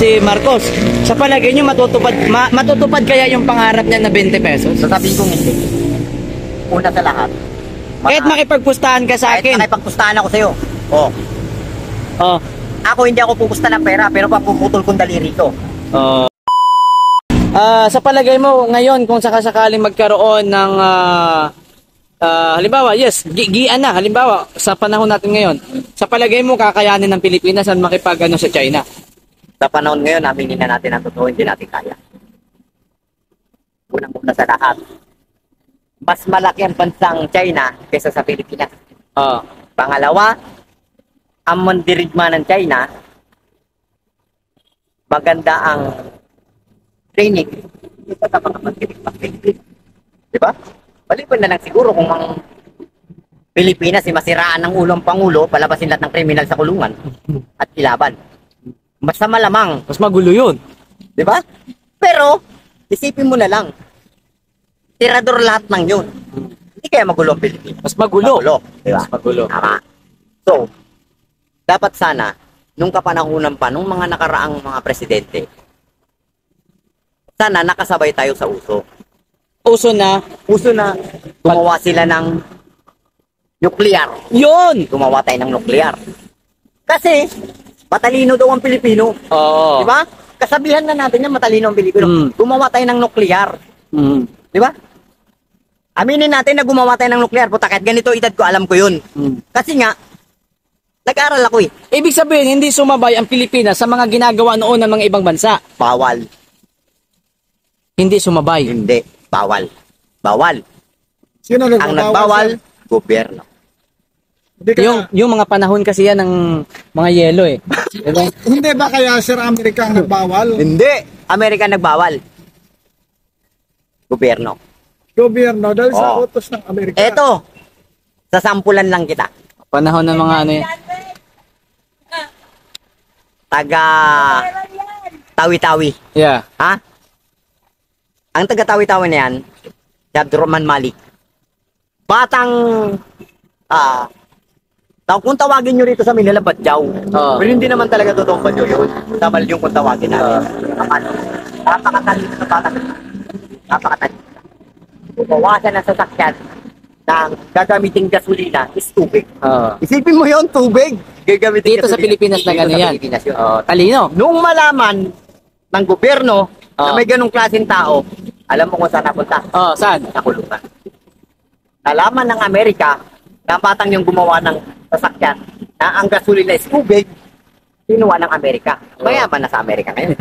si Marcos. Sa palagay nyo, matutupad kaya yung pangarap niya na 20 pesos? Sasabihin kong hindi. Una sa lahat. Kahit makipagpustahan ka sa Kahit akin. makipagpustahan ako sa'yo. Oh. Oh. Ako hindi ako pupusta ng pera, pero papuputol kong daliri ko. Oh. Sa palagay mo, ngayon, kung sakasakaling magkaroon ng halimbawa, yes, gian na, halimbawa, sa panahon natin ngayon, sa palagay mo, kakayanin ng Pilipinas ang makipag-ano sa China? Sa panahon ngayon, aminin na natin ang totoo, hindi natin kaya. Unang-una sa lahat, mas malaki ang bansang China kaysa sa Pilipinas. Pangalawa, ang mandirigma ng China, maganda ang training sa mga mandirigma ng Pilipinas. Diba? Maliban na lang siguro kung ang Pilipinas ay masiraan ng ulong pangulo, palabasin lahat ng kriminal sa kulungan at ilaban. Basta malamang. Mas magulo yun. Diba? Pero, isipin mo na lang, tirador lahat ng yun. Hindi kaya magulo ang Pilipinas. Mas magulo. Diba? Mas magulo. Tama. So, dapat sana, nung kapanahunan pa, nung mga nakaraang mga presidente, sana nakasabay tayo sa uso. Uso na. Gumawa sila ng nuclear. Yun! Gumawa tayo ng nuclear. Kasi, matalino daw ang Pilipino. Oo. Diba? Kasabihan na natin yan, matalino ang Pilipino. Gumawa tayo ng nuclear. Diba? Aminin natin na gumawa tayo ng nuclear. Puta, kahit ganito edad ko, alam ko yun. Kasi nga, nag-aral ako eh. Ibig sabihin, hindi sumabay ang Pilipinas sa mga ginagawa noon ng mga ibang bansa. Bawal. Hindi sumabay. Hindi. Bawal. Bawal. Sino Ang nagbawal, gobyerno. Yung mga panahon kasi yan ng mga yelo eh. Diba? Hindi ba kaya Sir America ang nagbawal? Hindi. Amerika nagbawal. Gobyerno. Gobyerno dahil sa utos ng Amerika. Eto, sasampulan lang kita. Panahon ng mga ano yan. Taga Tawi-Tawi. Yeah. Ha? Ang taga Tawi-Tawi na yan, si Abdurrahman Malik. Batang, kung tawagin nyo rito sa Manila, Badyaw. Pero hindi naman talaga totoong Badyaw yun. Tamal yung kung tawagin natin. Napakatalino na batang. Napakatalino. Gumawa siya ng sasakyan ng gagamiting gasolina is tubig. Isipin mo yon, tubig. Gagamitin Dito sa Pilipinas na gano'n yan. Talino. Nung malaman ng gobyerno na may ganong klaseng tao, alam mo kung saan napunta? Saan? Nakulungan. Nalaman ng Amerika na batang yung gumawa ng sasakyan na ang gasolina is tubig, kinuha ng Amerika. Mayaman na sa Amerika ngayon.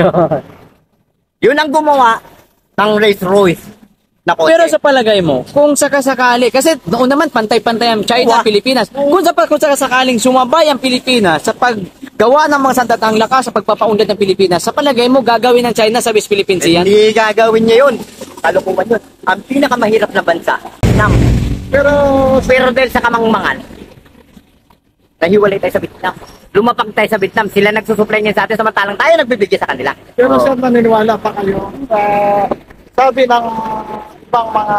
Yun ang gumawa ng Rolls Royce. Pero sa palagay mo, kung sakasakali, kasi noon naman pantay-pantay ang China at Pilipinas, kung sakasakaling sumabay ang Pilipinas sa paggawa ng mga sandatang lakas sa pagpapaunlad ng Pilipinas, sa palagay mo gagawin ng China sa West Philippines yan? Hindi gagawin niya yun. Kalukuhan yun. Ang pinakamahirap na bansa, Vietnam. Pero dahil sa kamangmangan, nahiwalay tayo sa Vietnam. Lumapag tayo sa Vietnam, sila nagsusupply niya sa atin, samantalang tayo nagbibigay sa kanila. Pero sir, naniniwala pa kayo. Sabi ng ibang mga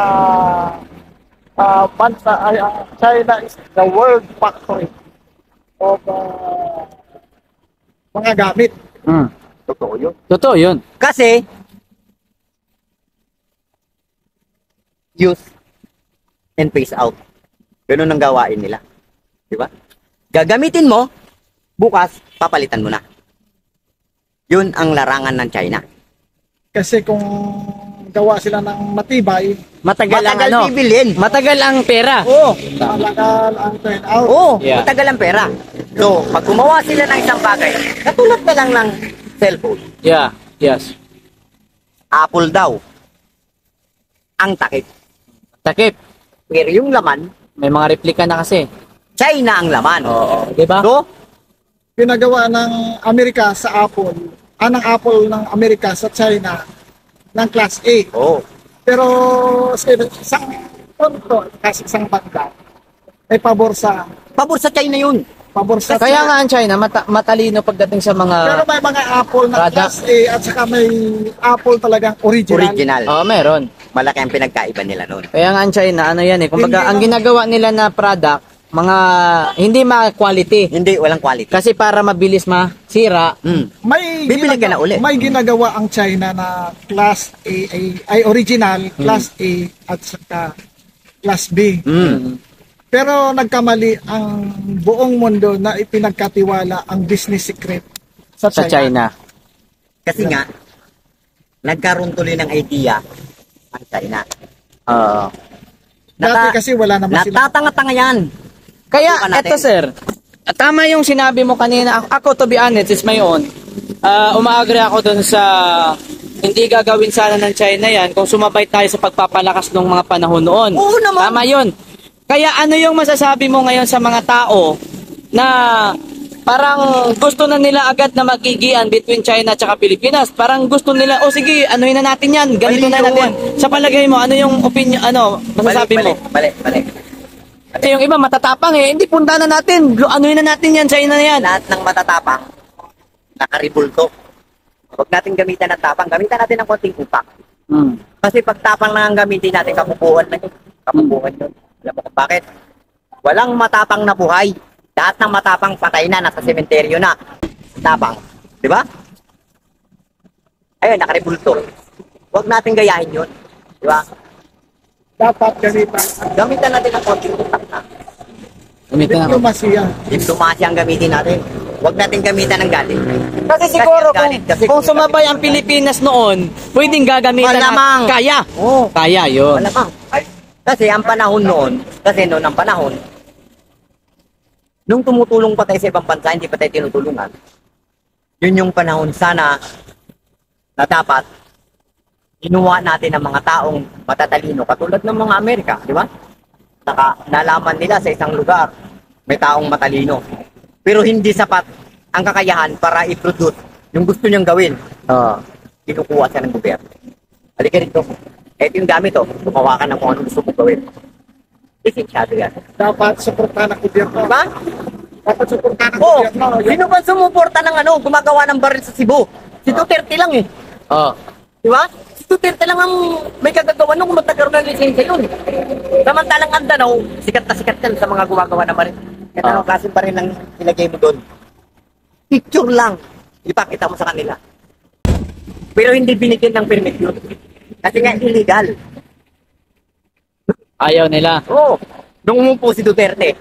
bansa ay China is the world factory of mga gamit. Totoo yun. Totoo yun. Kasi, use and phase out. Ganun ang gawain nila. Diba? Gagamitin mo, bukas, papalitan mo na. Yun ang larangan ng China. Kasi kung gawa sila ng matibay, Matagal ang bibilhin. Matagal ang pera. malagal ang turn out. Yeah. Matagal ang pera. So, pag gumawa sila ng isang bagay, katulad na lang ng cellphone. Yeah. Yes. Apple daw. Ang takip. Takip. Pero yung laman, May mga replika na kasi. China ang laman. Diba? So, Pinagawa ng Amerika sa Apple, ng Apple ng Amerika sa China ng Class A. Pero sa isang punto, kasi isang banda, ay pabor sa China yun. Kaya nga ang China, matalino pagdating sa mga... Pero may mga Apple na product. Class A at saka may Apple talagang original. meron. Malaki ang pinagkaiba nila noon. Kaya nga ang China, ano yan eh. Kumbaga, ang ginagawa nila na product, mga hindi quality. Hindi, walang quality. Kasi para mabilis masira, May Bibili ka na uli. May ginagawa ang China na class ay original, class A at saka class B. Pero nagkamali ang buong mundo na ipinagkatiwala ang business secret sa sa China. Kasi nga, nagkaroon tuloy ng idea ang China. Dati kasi wala naman sila. Natatanga-tanga yan. Kaya, Subukan natin. eto sir, tama yung sinabi mo kanina. Ako, to be honest, is my own. Umaagree ako dun sa hindi gagawin sana ng China yan kung sumabay tayo sa pagpapalakas ng mga panahon noon. Oo naman. Tama yun. Kaya ano yung masasabi mo ngayon sa mga tao na parang gusto na nila agad na magigian between China at saka Pilipinas? Parang gusto nila, sige, anuhin na natin yan. Ganito Mali na natin. yun. Sa palagay mo, ano yung opinion, masasabi mo? Mali. Kasi yung iba matatapang hindi punta na natin. Anuhin na natin yan, China na yan. Lahat ng matatapang, nakaribulto. Huwag natin gamitan ng tapang. Gamitan natin ng konting upak. Kasi pag tapang lang ang gamitin natin, kapupuan na yun. Kapupuan yun. Alam mo kung bakit? Walang matapang na buhay. Lahat ng matapang patay na, nasa sementeryo na. Tapang. Di ba? Ayun, nakaribulto. Huwag natin gayahin yun. Di ba? Dapat gamitan Gamitan natin ng konting utak na. Gamitin ako. diplomasiya. Diplomasi ang gamitin natin. Huwag natin gamitan ng galit. Kasi siguro Kasi ang galit, kasi kung sumabay ang Pilipinas noon, pwedeng gagamitan Malamang. Kaya. Oo. Kaya yun. Malamang. Kasi ang panahon noon, ang panahon, nung tumutulong pa tayo sa ibang bansa, hindi pa tayo tinutulungan. Yun yung panahon sana na dapat inuwa natin ang mga taong matatalino katulad ng mga Amerika, di ba? Nalaman nila sa isang lugar may taong matalino. Pero hindi sapat ang kakayahan para i-produce yung gusto niyang gawin. Kinukuha siya ng gobyerno. Halika rito. Ito yung gamit, gumawa ka ng kung ano gusto mong gawin. Lisensyado yan. Dapat suportahan ng gobyerno. Diba? Dapat suportahan ng Oo. gobyerno. Sino ba sumuporta ng gumagawa ng baril sa Cebu? Si Duterte lang eh. Di ba? Si Duterte lang ang may kagagawa nung kung magkakaroon ng lisensya yun. Samantalang ang Danau, sikat na sikat yan sa mga gumagawa ng baril. Kaya anong klaseng baril lang ilagay mo doon? Picture lang. Ipakita mo sa kanila. Pero hindi binigyan ng permit yun. Kasi nga illegal. Ayaw nila. Oo. Nung umupo si Duterte,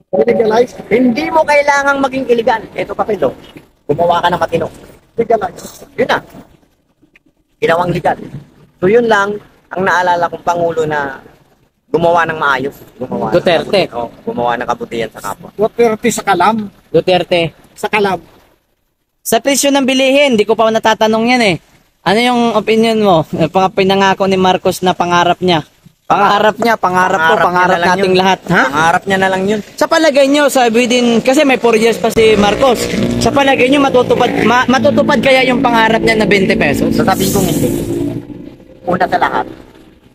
Legalize. hindi mo kailangang maging illegal. Ito pa pilo. Gumawa ka ng matino. Legalize. Yun na. Ginawang legal. So yun lang ang naalala kong Pangulo na gumawa ng maayos. Duterte. Gumawa ng kabutihan sa kapwa. Duterte sa kalam. Duterte. Sa kalam. Sa presyo ng bilihin, di ko pa natatanong yan eh. Ano yung opinion mo? Pinangako ni Marcos na pangarap niya. Pangarap ko, pangarap niya na lang nating yun. lahat. Ha? Pangarap niya na lang yun. Sa palagay nyo, kasi may 4 years pa si Marcos. Sa palagay nyo, matutupad kaya yung pangarap niya na 20 pesos? Sasabihin kong hindi. Una sa lahat.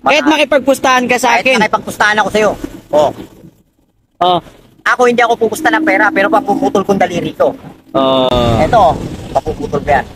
Kahit makipagpustahan ka sa Kahit akin. makipagpustahan ako sa'yo. Oh. Ako hindi ako pupusta ng pera, pero papuputol kong daliri ko. Oh. Ito, papuputol ko yan.